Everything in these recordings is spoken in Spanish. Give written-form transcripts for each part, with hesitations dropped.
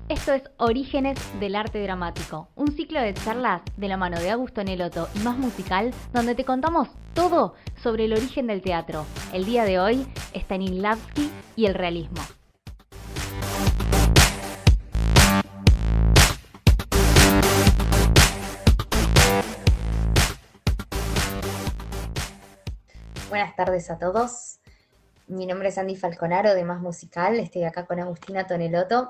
Esto es Orígenes del Arte Dramático, un ciclo de charlas de la mano de Augusto Nelotto y Más Musical, donde te contamos todo sobre el origen del teatro. El día de hoy, Stanislavski y el realismo. Buenas tardes a todos. Mi nombre es Andy Falconaro de Más Musical. Estoy acá con Agustina Tonelotto,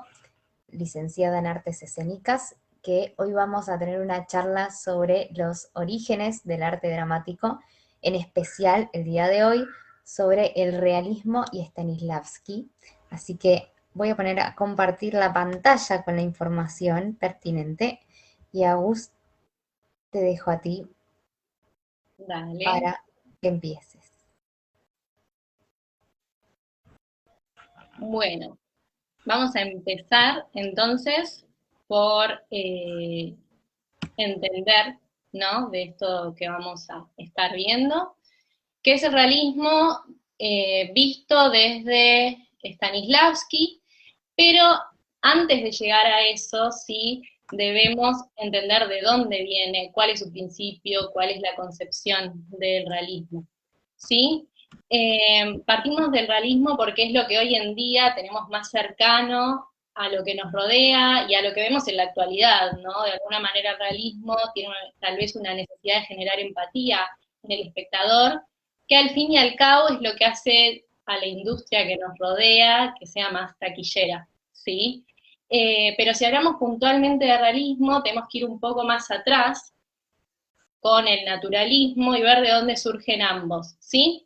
licenciada en Artes Escénicas, que hoy vamos a tener una charla sobre los orígenes del arte dramático, en especial el día de hoy sobre el realismo y Stanislavski. Así que voy a poner a compartir la pantalla con la información pertinente y Agus, te dejo a ti Dale. para que empieces. Bueno, vamos a empezar entonces por entender, ¿no? De esto que vamos a estar viendo, que es el realismo visto desde Stanislavski, pero antes de llegar a eso, sí, debemos entender de dónde viene, cuál es su principio, cuál es la concepción del realismo, ¿sí? Partimos del realismo porque es lo que hoy en día tenemos más cercano a lo que nos rodea y a lo que vemos en la actualidad, ¿no? De alguna manera el realismo tiene tal vez una necesidad de generar empatía en el espectador, que al fin y al cabo es lo que hace a la industria que nos rodea que sea más taquillera, ¿sí? Pero si hablamos puntualmente de realismo, tenemos que ir un poco más atrás con el naturalismo y ver de dónde surgen ambos, ¿sí?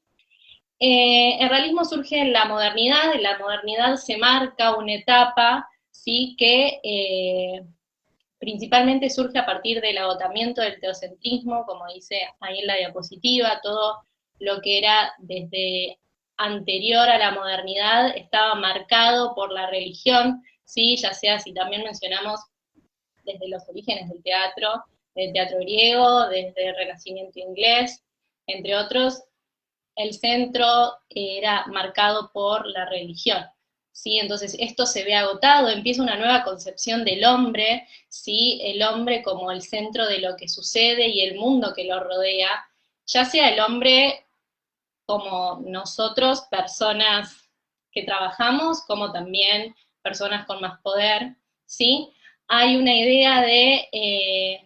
El realismo surge en la modernidad se marca una etapa, ¿sí? Que principalmente surge a partir del agotamiento del teocentrismo, como dice ahí en la diapositiva, todo lo que era desde anterior a la modernidad estaba marcado por la religión, ¿sí? Ya sea si también mencionamos desde los orígenes del teatro griego, desde el Renacimiento inglés, entre otros, el centro era marcado por la religión. ¿Sí? Entonces esto se ve agotado, empieza una nueva concepción del hombre, ¿sí? El hombre como el centro de lo que sucede y el mundo que lo rodea, ya sea el hombre como nosotros, personas que trabajamos, como también personas con más poder, ¿sí? Hay una idea de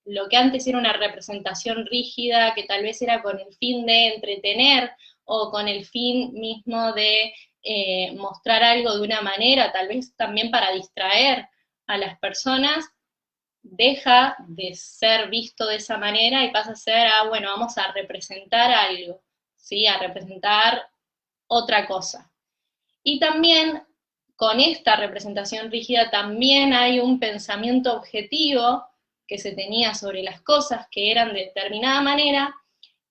lo que antes era una representación rígida, que tal vez era con el fin de entretener o con el fin mismo de mostrar algo de una manera, tal vez también para distraer a las personas, deja de ser visto de esa manera y pasa a ser, bueno, vamos a representar algo, ¿sí? A representar otra cosa. Y también con esta representación rígida también hay un pensamiento objetivo que se tenía sobre las cosas que eran de determinada manera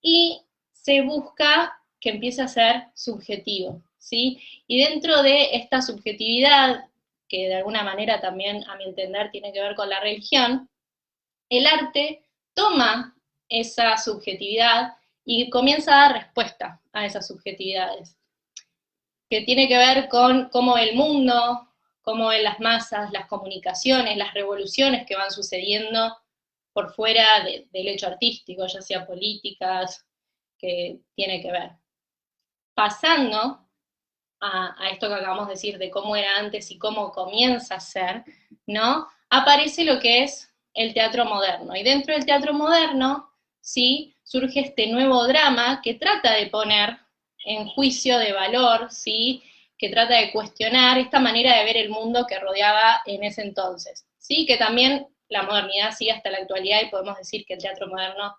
y se busca que empiece a ser subjetivo, ¿sí? Y dentro de esta subjetividad, que de alguna manera también, a mi entender, tiene que ver con la religión, el arte toma esa subjetividad y comienza a dar respuesta a esas subjetividades, que tiene que ver con cómo el mundo, cómo en las masas, las comunicaciones, las revoluciones que van sucediendo por fuera del hecho artístico, ya sea políticas, que tiene que ver. Pasando a esto que acabamos de decir de cómo era antes y cómo comienza a ser, ¿no? Aparece lo que es el teatro moderno. Y dentro del teatro moderno, ¿sí? Surge este nuevo drama que trata de poner en juicio de valor, ¿sí? Que trata de cuestionar esta manera de ver el mundo que rodeaba en ese entonces, ¿sí? Que también la modernidad sigue hasta la actualidad y podemos decir que el teatro moderno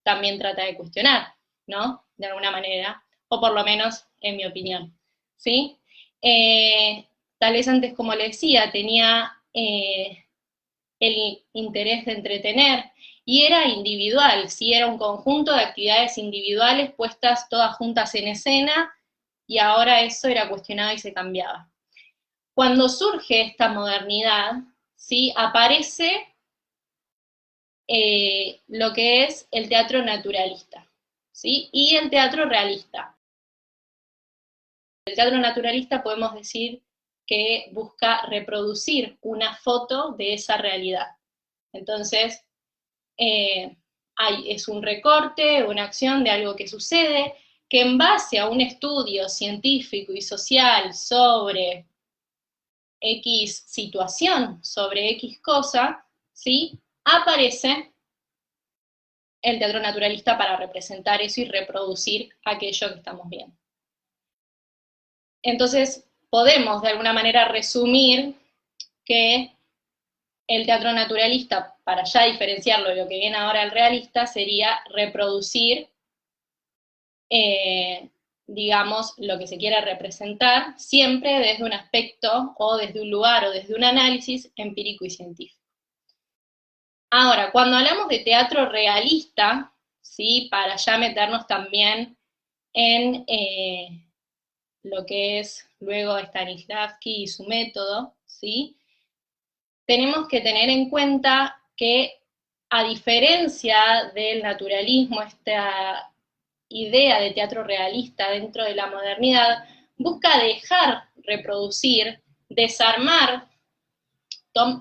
también trata de cuestionar, ¿no? De alguna manera, o por lo menos en mi opinión, ¿sí? Tal vez antes, como le decía, tenía el interés de entretener y era individual, ¿sí? Era un conjunto de actividades individuales puestas todas juntas en escena y ahora eso era cuestionado y se cambiaba. Cuando surge esta modernidad, ¿sí? Aparece lo que es el teatro naturalista, ¿sí? Y el teatro realista. El teatro naturalista podemos decir que busca reproducir una foto de esa realidad. Entonces, es un recorte, una acción de algo que sucede, que en base a un estudio científico y social sobre X situación, sobre X cosa, ¿sí? Aparece el teatro naturalista para representar eso y reproducir aquello que estamos viendo. Entonces, podemos de alguna manera resumir que el teatro naturalista, para ya diferenciarlo de lo que viene ahora el realista, sería reproducir, digamos, lo que se quiera representar, siempre desde un aspecto o desde un lugar o desde un análisis empírico y científico. Ahora, cuando hablamos de teatro realista, ¿sí? Para ya meternos también en lo que es luego Stanislavski y su método, ¿sí? Tenemos que tener en cuenta que, a diferencia del naturalismo, esta idea de teatro realista dentro de la modernidad busca dejar reproducir, desarmar,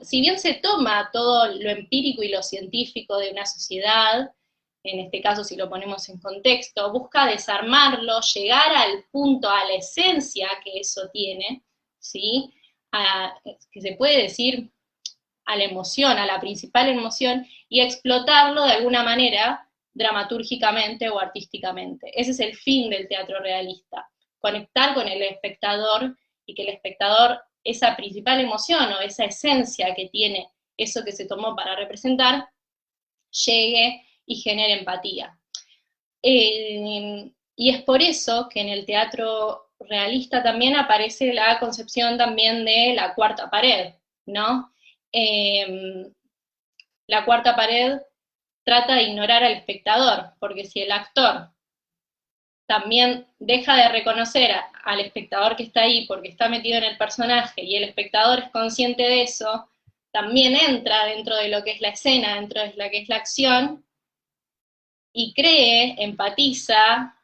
si bien se toma todo lo empírico y lo científico de una sociedad, en este caso si lo ponemos en contexto, busca desarmarlo, llegar al punto, a la esencia que eso tiene, ¿sí? Que se puede decir a la emoción, a la principal emoción, y explotarlo de alguna manera dramatúrgicamente o artísticamente. Ese es el fin del teatro realista, conectar con el espectador y que el espectador, esa principal emoción o esa esencia que tiene eso que se tomó para representar, llegue y genere empatía. Y es por eso que en el teatro realista también aparece la concepción también de la cuarta pared, ¿no? La cuarta pared trata de ignorar al espectador, porque si el actor también deja de reconocer al espectador que está ahí porque está metido en el personaje y el espectador es consciente de eso, también entra dentro de lo que es la escena, dentro de lo que es la acción, y cree, empatiza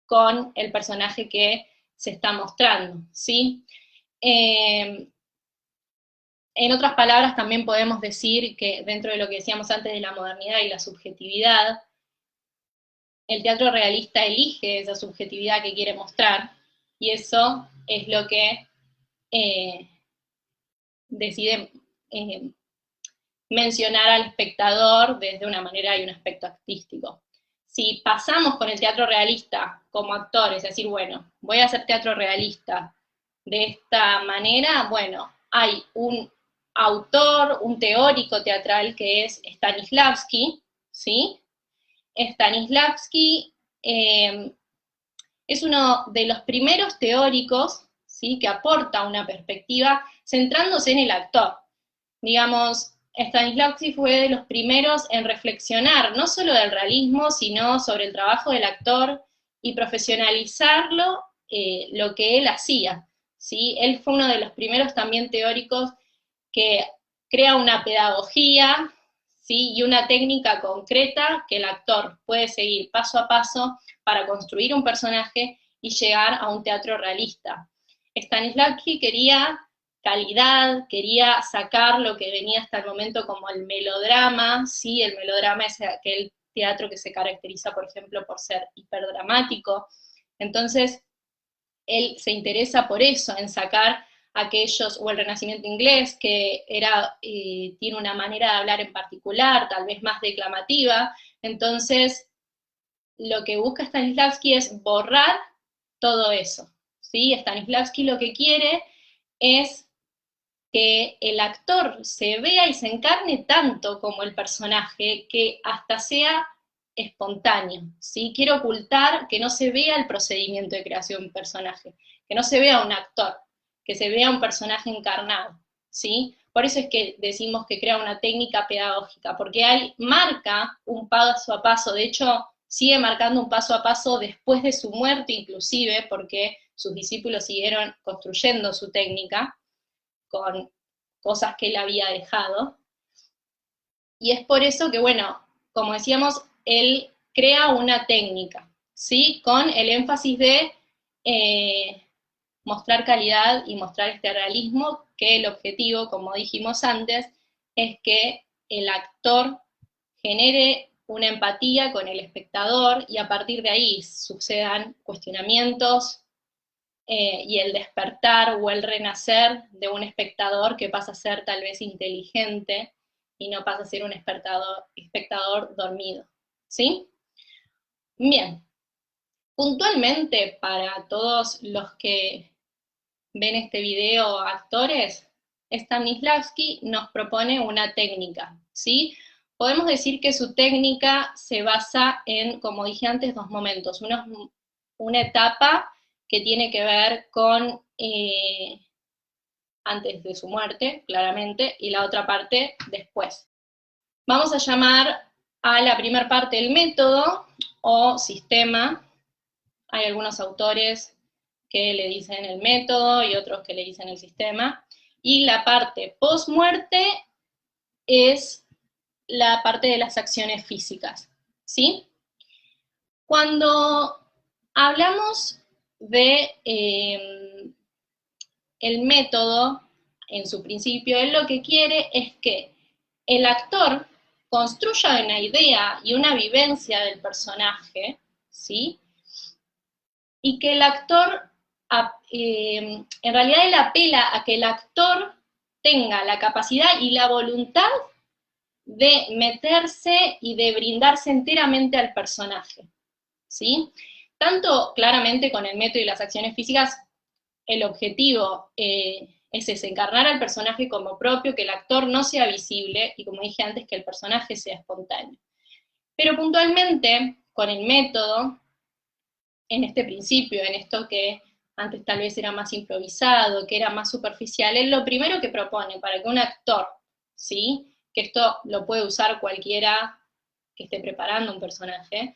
con el personaje que se está mostrando, ¿sí? En otras palabras, también podemos decir que dentro de lo que decíamos antes de la modernidad y la subjetividad, el teatro realista elige esa subjetividad que quiere mostrar, y eso es lo que decide mencionar al espectador desde una manera y un aspecto artístico. Si pasamos con el teatro realista como actores, es decir, bueno, voy a hacer teatro realista de esta manera, bueno, hay un autor, un teórico teatral que es Stanislavski, ¿sí? Stanislavski es uno de los primeros teóricos, ¿sí? Que aporta una perspectiva centrándose en el actor. Digamos, Stanislavski fue de los primeros en reflexionar no solo del realismo, sino sobre el trabajo del actor y profesionalizarlo, lo que él hacía, ¿sí? Él fue uno de los primeros también teóricos que crea una pedagogía, ¿sí? Y una técnica concreta que el actor puede seguir paso a paso para construir un personaje y llegar a un teatro realista. Stanislavski quería calidad, quería sacar lo que venía hasta el momento como el melodrama, ¿sí? El melodrama es aquel teatro que se caracteriza, por ejemplo, por ser hiperdramático. Entonces, él se interesa por eso, en sacar aquellos, o el Renacimiento inglés, que tiene una manera de hablar en particular, tal vez más declamativa. Entonces, lo que busca Stanislavski es borrar todo eso, ¿sí? Stanislavski lo que quiere es que el actor se vea y se encarne tanto como el personaje, que hasta sea espontáneo, ¿sí? Quiero ocultar que no se vea el procedimiento de creación de un personaje, que no se vea un actor, que se vea un personaje encarnado, ¿sí? Por eso es que decimos que crea una técnica pedagógica, porque él marca un paso a paso, de hecho, sigue marcando un paso a paso después de su muerte inclusive, porque sus discípulos siguieron construyendo su técnica con cosas que él había dejado. Y es por eso que, bueno, como decíamos, él crea una técnica, ¿sí? Con el énfasis de mostrar calidad y mostrar este realismo, que el objetivo, como dijimos antes, es que el actor genere una empatía con el espectador y a partir de ahí sucedan cuestionamientos y el despertar o el renacer de un espectador que pasa a ser tal vez inteligente y no pasa a ser un espectador dormido, ¿sí? Bien, puntualmente para todos los que ven este video, actores, Stanislavski nos propone una técnica, ¿sí? Podemos decir que su técnica se basa en, como dije antes, dos momentos. Una etapa que tiene que ver con antes de su muerte, claramente, y la otra parte después. Vamos a llamar a la primera parte el método o sistema. Hay algunos autores que le dicen el método y otros que le dicen el sistema. Y la parte post-muerte es la parte de las acciones físicas, ¿sí? Cuando hablamos de el método, en su principio, él lo que quiere es que el actor construya una idea y una vivencia del personaje, ¿sí? Y que el actor, en realidad él apela a que el actor tenga la capacidad y la voluntad de meterse y de brindarse enteramente al personaje, ¿sí? Tanto claramente con el método y las acciones físicas, el objetivo es ese, encarnar al personaje como propio, que el actor no sea visible, y como dije antes, que el personaje sea espontáneo. Pero puntualmente, con el método, en este principio, en esto que antes tal vez era más improvisado, que era más superficial, él lo primero que propone para que un actor, ¿sí?, que esto lo puede usar cualquiera que esté preparando un personaje,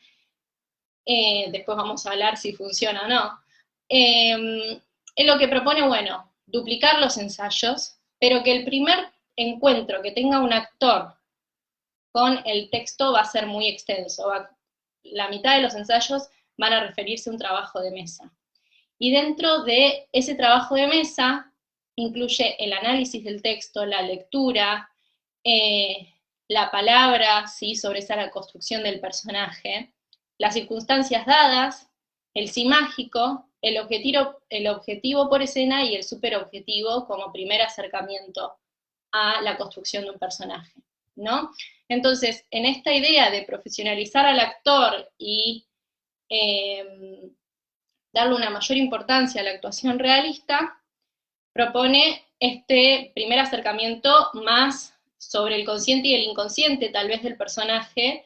después vamos a hablar si funciona o no, es lo que propone, bueno, duplicar los ensayos, pero que el primer encuentro que tenga un actor con el texto va a ser muy extenso, la mitad de los ensayos van a referirse a un trabajo de mesa. Y dentro de ese trabajo de mesa incluye el análisis del texto, la lectura, la palabra, ¿sí?, sobre esa la construcción del personaje, las circunstancias dadas, el sí mágico, el objetivo por escena y el superobjetivo como primer acercamiento a la construcción de un personaje, ¿no? Entonces, en esta idea de profesionalizar al actor y darle una mayor importancia a la actuación realista, propone este primer acercamiento más sobre el consciente y el inconsciente, tal vez del personaje,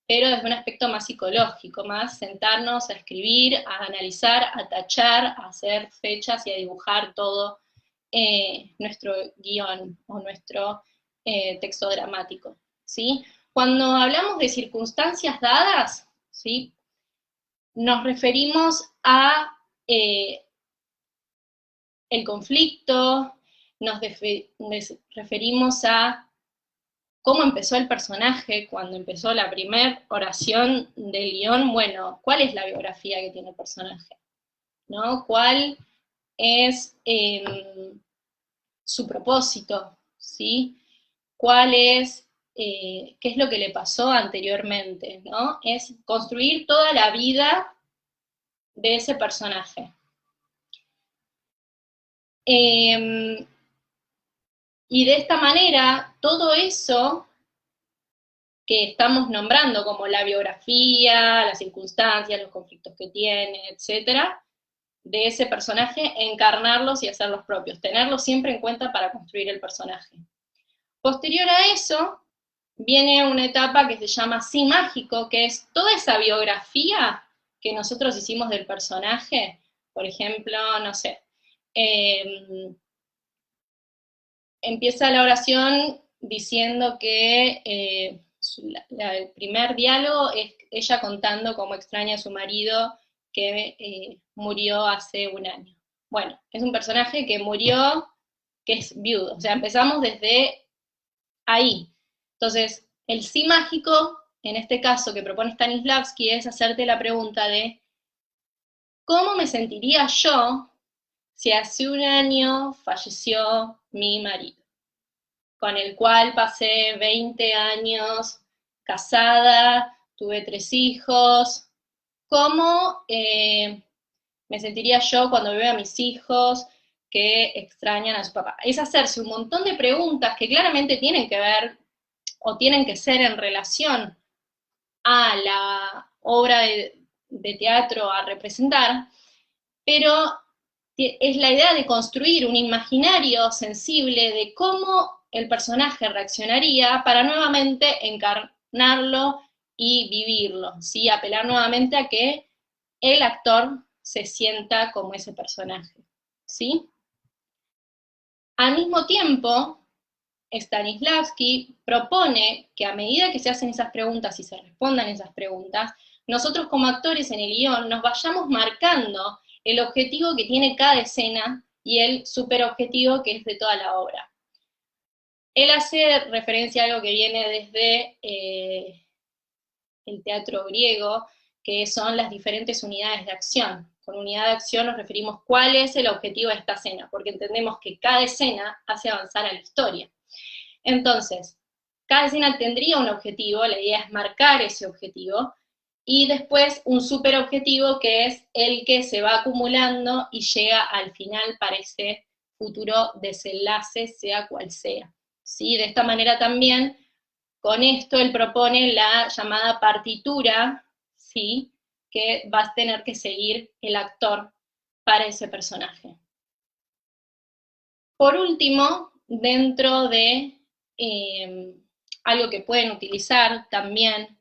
pero desde un aspecto más psicológico, más sentarnos a escribir, a analizar, a tachar, a hacer fechas y a dibujar todo nuestro guión o nuestro texto dramático, ¿sí? Cuando hablamos de circunstancias dadas, ¿sí?, nos referimos a el conflicto, nos referimos a cómo empezó el personaje, cuando empezó la primera oración del guión, bueno, ¿cuál es la biografía que tiene el personaje? ¿No? ¿Cuál es su propósito? ¿Sí? ¿Cuál es, qué es lo que le pasó anteriormente? ¿No? Es construir toda la vida de ese personaje. Y de esta manera, todo eso que estamos nombrando, como la biografía, las circunstancias, los conflictos que tiene, etcétera, de ese personaje, encarnarlos y hacerlos propios, tenerlos siempre en cuenta para construir el personaje. Posterior a eso, viene una etapa que se llama sí mágico, que es toda esa biografía que nosotros hicimos del personaje, por ejemplo, no sé, empieza la oración diciendo que el primer diálogo es ella contando cómo extraña a su marido que murió hace un año. Bueno, es un personaje que murió, que es viudo, o sea, empezamos desde ahí. Entonces, el sí mágico, en este caso que propone Stanislavski, es hacerte la pregunta de ¿cómo me sentiría yo si hace un año falleció mi marido, con el cual pasé 20 años casada, tuve 3 hijos, ¿cómo me sentiría yo cuando veo a mis hijos que extrañan a su papá? Es hacerse un montón de preguntas que claramente tienen que ver o tienen que ser en relación a la obra de teatro a representar, pero es la idea de construir un imaginario sensible de cómo el personaje reaccionaría para nuevamente encarnarlo y vivirlo, ¿sí? Apelar nuevamente a que el actor se sienta como ese personaje, ¿sí? Al mismo tiempo, Stanislavski propone que a medida que se hacen esas preguntas y se respondan esas preguntas, nosotros como actores en el guión nos vayamos marcando el objetivo que tiene cada escena y el superobjetivo que es de toda la obra. Él hace referencia a algo que viene desde el teatro griego, que son las diferentes unidades de acción. Con unidad de acción nos referimos cuál es el objetivo de esta escena, porque entendemos que cada escena hace avanzar a la historia. Entonces, cada escena tendría un objetivo, la idea es marcar ese objetivo, y después un superobjetivo que es el que se va acumulando y llega al final para ese futuro desenlace, sea cual sea. ¿Sí? De esta manera también, con esto él propone la llamada partitura, ¿sí? Que va a tener que seguir el actor para ese personaje. Por último, dentro de algo que pueden utilizar también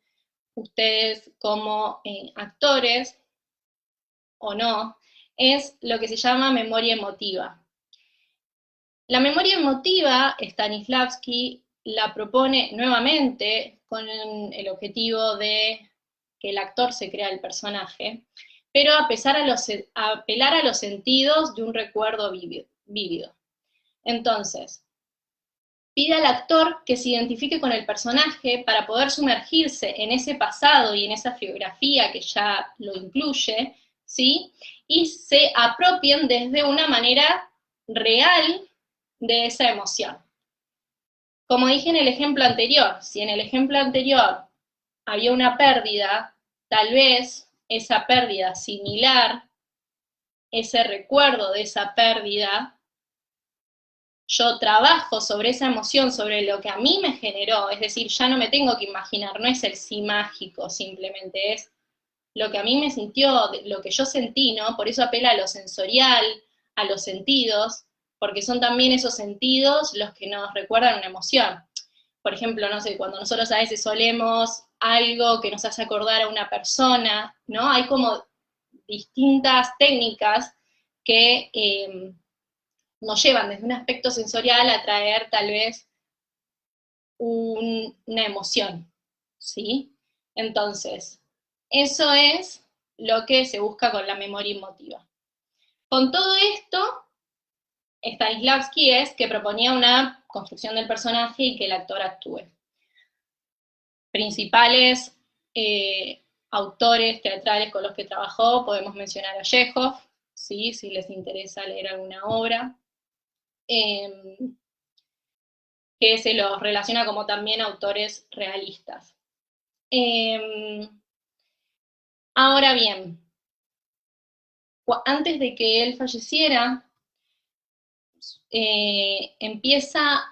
ustedes como actores, o no, es lo que se llama memoria emotiva. La memoria emotiva, Stanislavski la propone nuevamente con el objetivo de que el actor se crea el personaje, pero a apelar a los sentidos de un recuerdo vívido. Entonces, pide al actor que se identifique con el personaje para poder sumergirse en ese pasado y en esa geografía que ya lo incluye, ¿sí? Y se apropien desde una manera real de esa emoción. Como dije en el ejemplo anterior, si en el ejemplo anterior había una pérdida, tal vez esa pérdida similar, ese recuerdo de esa pérdida, yo trabajo sobre esa emoción, sobre lo que a mí me generó, es decir, ya no me tengo que imaginar, no es el sí mágico simplemente, es lo que a mí me sintió, lo que yo sentí, ¿no? Por eso apela a lo sensorial, a los sentidos, porque son también esos sentidos los que nos recuerdan una emoción. Por ejemplo, no sé, cuando nosotros a veces olemos algo que nos hace acordar a una persona, ¿no? Hay como distintas técnicas que nos llevan desde un aspecto sensorial a traer tal vez una emoción, ¿sí? Entonces, eso es lo que se busca con la memoria emotiva. Con todo esto, Stanislavski es que proponía una construcción del personaje y que el actor actúe. Principales autores teatrales con los que trabajó, podemos mencionar a Chekhov, ¿sí? Si les interesa leer alguna obra, que se los relaciona como también autores realistas. Ahora bien, antes de que él falleciera, empieza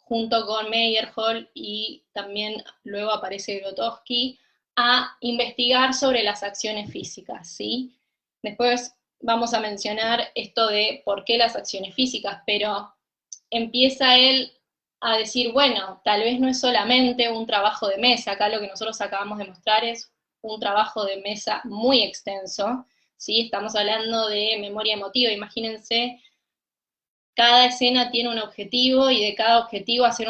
junto con Meyerhold y también luego aparece Grotowski a investigar sobre las acciones físicas, ¿sí? Después vamos a mencionar esto de por qué las acciones físicas, pero empieza él a decir, bueno, tal vez no es solamente un trabajo de mesa, acá lo que nosotros acabamos de mostrar es un trabajo de mesa muy extenso, ¿sí? Estamos hablando de memoria emotiva, imagínense, cada escena tiene un objetivo y de cada objetivo hacer,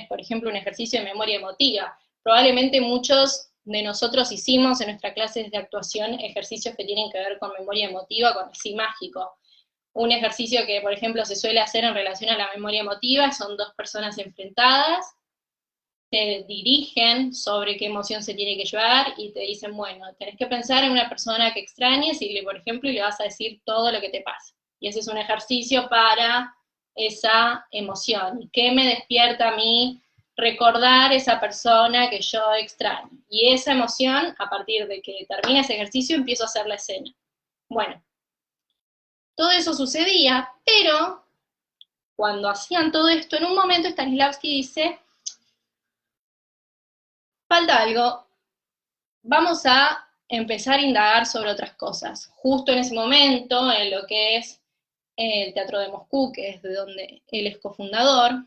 por ejemplo, un ejercicio de memoria emotiva. Probablemente muchos de nosotros hicimos en nuestras clases de actuación ejercicios que tienen que ver con memoria emotiva, con el sí mágico. Un ejercicio que, por ejemplo, se suele hacer en relación a la memoria emotiva son 2 personas enfrentadas, te dirigen sobre qué emoción se tiene que llevar y te dicen, bueno, tenés que pensar en una persona que extrañes y, por ejemplo, y le vas a decir todo lo que te pasa. Y ese es un ejercicio para esa emoción. ¿Y qué me despierta a mí recordar esa persona que yo extraño? Y esa emoción, a partir de que termine ese ejercicio, empiezo a hacer la escena. Bueno, todo eso sucedía, pero cuando hacían todo esto, en un momento Stanislavski dice, falta algo, vamos a empezar a indagar sobre otras cosas. Justo en ese momento, en lo que es el Teatro de Moscú, que es de donde él es cofundador,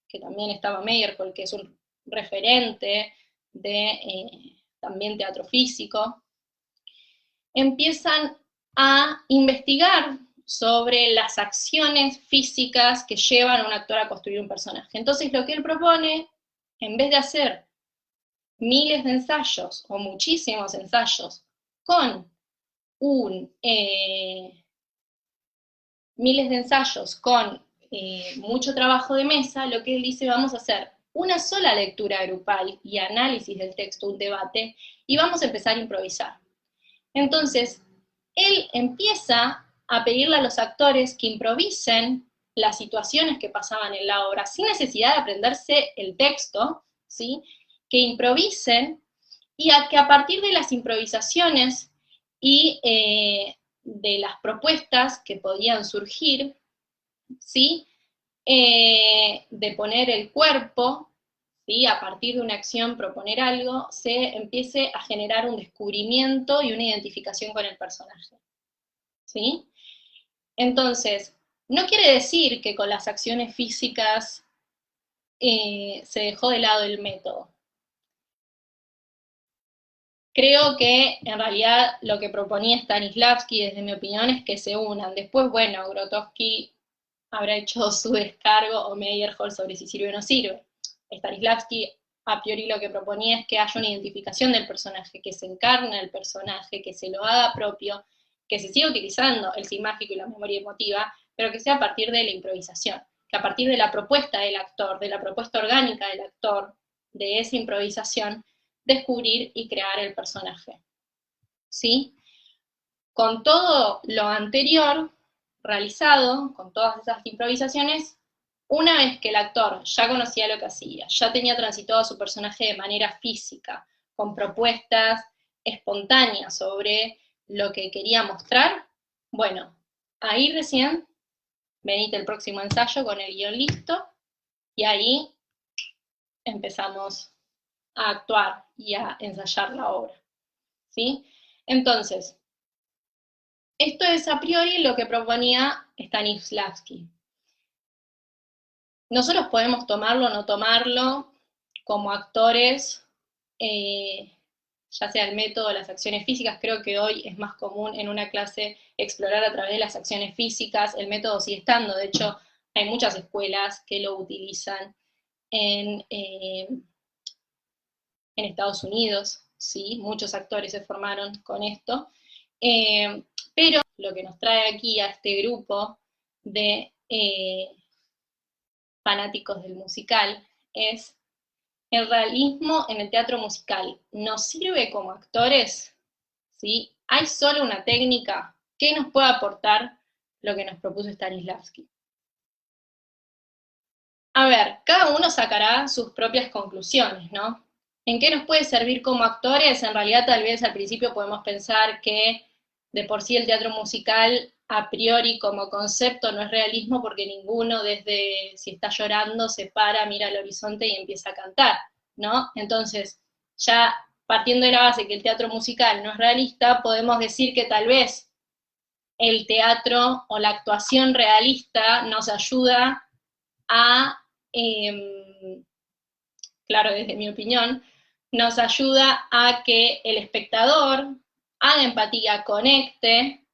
que también estaba Meyerhold, que es un referente de también teatro físico, empiezan a investigar sobre las acciones físicas que llevan a un actor a construir un personaje. Entonces lo que él propone, en vez de hacer miles de ensayos o muchísimos ensayos con miles de ensayos con mucho trabajo de mesa, lo que él dice, vamos a hacer una sola lectura grupal y análisis del texto, un debate, y vamos a empezar a improvisar. Entonces, él empieza a pedirle a los actores que improvisen las situaciones que pasaban en la obra, sin necesidad de aprenderse el texto, ¿sí? Que improvisen, y a que a partir de las improvisaciones y de las propuestas que podían surgir, ¿sí? De poner el cuerpo, ¿sí? A partir de una acción proponer algo, se empiece a generar un descubrimiento y una identificación con el personaje, ¿sí? Entonces, no quiere decir que con las acciones físicas se dejó de lado el método. Creo que en realidad lo que proponía Stanislavski, desde mi opinión, es que se unan. Después, bueno, Grotowski habrá hecho su descargo, o Meyerhold, sobre si sirve o no sirve. Stanislavski a priori lo que proponía es que haya una identificación del personaje, que se encarne el personaje, que se lo haga propio, que se siga utilizando el sí mágico y la memoria emotiva, pero que sea a partir de la improvisación, que a partir de la propuesta del actor, de la propuesta orgánica del actor, de esa improvisación, descubrir y crear el personaje, ¿sí? Con todo lo anterior realizado, con todas esas improvisaciones, una vez que el actor ya conocía lo que hacía, ya tenía transitado a su personaje de manera física, con propuestas espontáneas sobre lo que quería mostrar, bueno, ahí recién venite el próximo ensayo con el guión listo, y ahí empezamos a actuar y a ensayar la obra, ¿sí? Entonces, esto es a priori lo que proponía Stanislavski. Nosotros podemos tomarlo o no tomarlo como actores, ya sea el método, las acciones físicas. Creo que hoy es más común en una clase explorar a través de las acciones físicas. El método sigue estando, de hecho hay muchas escuelas que lo utilizan en Estados Unidos, ¿sí? Muchos actores se formaron con esto, pero lo que nos trae aquí a este grupo de fanáticos del musical es el realismo en el teatro musical. ¿Nos sirve como actores? ¿Sí? ¿Hay solo una técnica? ¿Qué nos puede aportar lo que nos propuso Stanislavski? A ver, cada uno sacará sus propias conclusiones, ¿no? ¿En qué nos puede servir como actores? En realidad tal vez al principio podemos pensar que de por sí el teatro musical a priori como concepto no es realismo porque ninguno desde si está llorando se para, mira al horizonte y empieza a cantar, ¿no? Entonces, ya partiendo de la base que el teatro musical no es realista, podemos decir que tal vez el teatro o la actuación realista nos ayuda a, claro, desde mi opinión, nos ayuda a que el espectador haga empatía, conecte,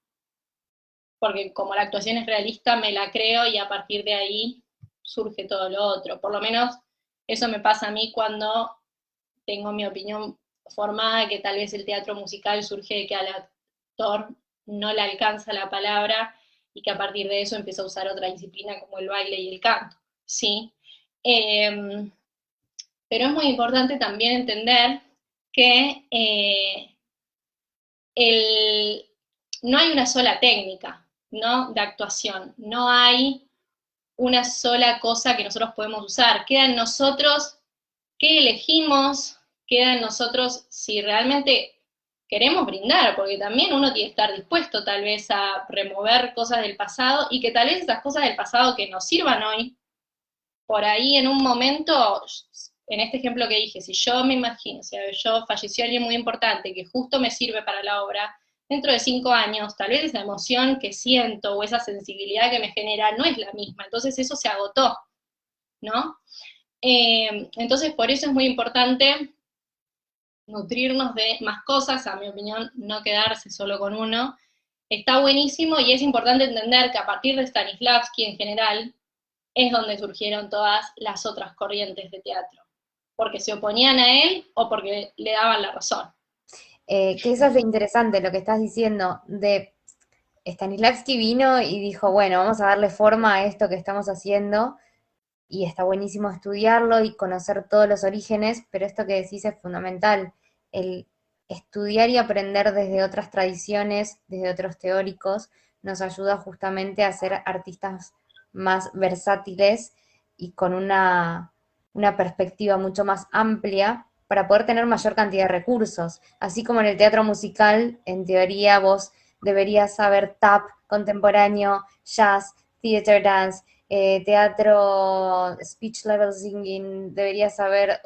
porque como la actuación es realista, me la creo y a partir de ahí surge todo lo otro. Por lo menos eso me pasa a mí cuando tengo mi opinión formada, que tal vez el teatro musical surge de que al actor no le alcanza la palabra y que a partir de eso empieza a usar otra disciplina como el baile y el canto, ¿sí? Pero es muy importante también entender que no hay una sola técnica, ¿no? De actuación. No hay una sola cosa que nosotros podemos usar. Queda en nosotros qué elegimos, queda en nosotros si realmente queremos brindar, porque también uno tiene que estar dispuesto tal vez a remover cosas del pasado y que tal vez esas cosas del pasado que nos sirvan hoy, por ahí en un momento, en este ejemplo que dije, si yo me imagino, si yo falleció alguien muy importante que justo me sirve para la obra, dentro de 5 años, tal vez esa emoción que siento o esa sensibilidad que me genera no es la misma, entonces eso se agotó, ¿no? Entonces por eso es muy importante nutrirnos de más cosas, a mi opinión, no quedarse solo con uno. Está buenísimo y es importante entender que a partir de Stanislavski en general es donde surgieron todas las otras corrientes de teatro, porque se oponían a él o porque le daban la razón. Que eso es lo interesante, lo que estás diciendo, de Stanislavski vino y dijo, bueno, vamos a darle forma a esto que estamos haciendo, y está buenísimo estudiarlo y conocer todos los orígenes, pero esto que decís es fundamental, el estudiar y aprender desde otras tradiciones, desde otros teóricos, nos ayuda justamente a ser artistas más versátiles y con una perspectiva mucho más amplia para poder tener mayor cantidad de recursos. Así como en el teatro musical, en teoría vos deberías saber tap, contemporáneo, jazz, theater dance, teatro, speech level singing, deberías saber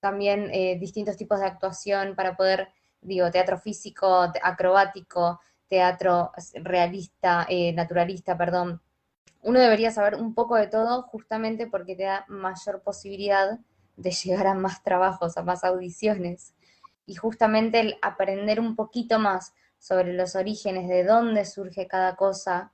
también distintos tipos de actuación para poder, digo, teatro físico, acrobático, teatro realista, naturalista, perdón. Uno debería saber un poco de todo justamente porque te da mayor posibilidad de llegar a más trabajos, a más audiciones. Y justamente el aprender un poquito más sobre los orígenes, de dónde surge cada cosa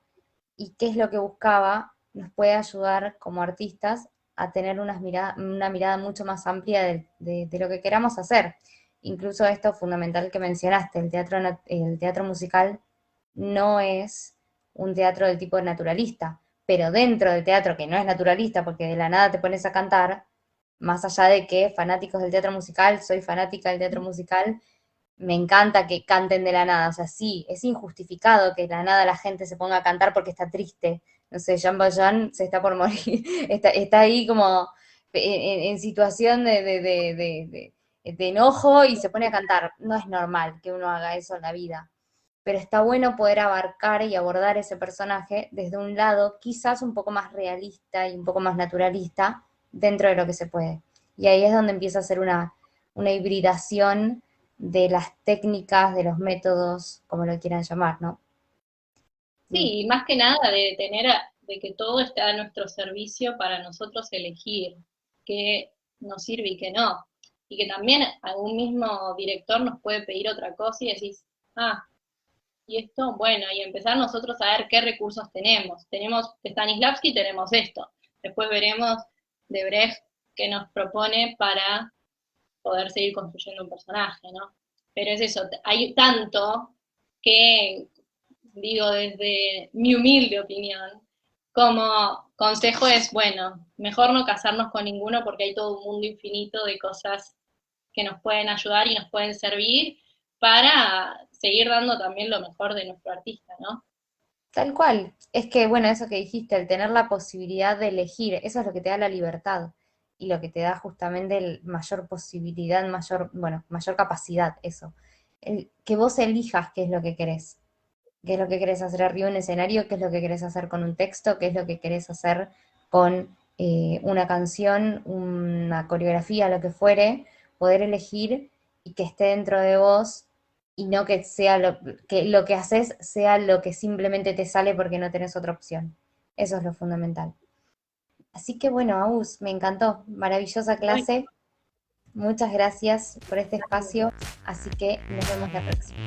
y qué es lo que buscaba, nos puede ayudar como artistas a tener una mirada mucho más amplia de lo que queramos hacer. Incluso esto fundamental que mencionaste, el teatro musical no es un teatro del tipo naturalista, pero dentro del teatro que no es naturalista, porque de la nada te pones a cantar, más allá de que fanáticos del teatro musical, soy fanática del teatro musical, me encanta que canten de la nada, o sea, sí, es injustificado que de la nada la gente se ponga a cantar porque está triste, no sé, Jean Valjean se está por morir, está ahí como en situación de enojo y se pone a cantar, no es normal que uno haga eso en la vida, pero está bueno poder abarcar y abordar ese personaje desde un lado quizás un poco más realista y un poco más naturalista dentro de lo que se puede. Y ahí es donde empieza a ser una hibridación de las técnicas, de los métodos, como lo quieran llamar, ¿no? Sí, y más que nada de que todo está a nuestro servicio para nosotros elegir qué nos sirve y qué no. Y que también algún mismo director nos puede pedir otra cosa y decís, ah, y esto, bueno, y empezar nosotros a ver qué recursos tenemos. Tenemos de Stanislavski, tenemos esto. Después veremos de Brecht qué nos propone para poder seguir construyendo un personaje, ¿no? Pero es eso, hay tanto que, digo desde mi humilde opinión, como consejo es, bueno, mejor no casarnos con ninguno porque hay todo un mundo infinito de cosas que nos pueden ayudar y nos pueden servir para seguir dando también lo mejor de nuestro artista, ¿no? Tal cual. Es que, bueno, eso que dijiste, el tener la posibilidad de elegir, eso es lo que te da la libertad y lo que te da justamente el mayor posibilidad, mayor, bueno, mayor capacidad, eso. Que vos elijas qué es lo que querés. Qué es lo que querés hacer arriba de un escenario, qué es lo que querés hacer con un texto, qué es lo que querés hacer con una canción, una coreografía, lo que fuere, poder elegir y que esté dentro de vos y no que sea lo que haces sea lo que simplemente te sale porque no tenés otra opción. Eso es lo fundamental. Así que bueno, Agus, me encantó, maravillosa clase. Muchas gracias por este espacio, así que nos vemos la próxima.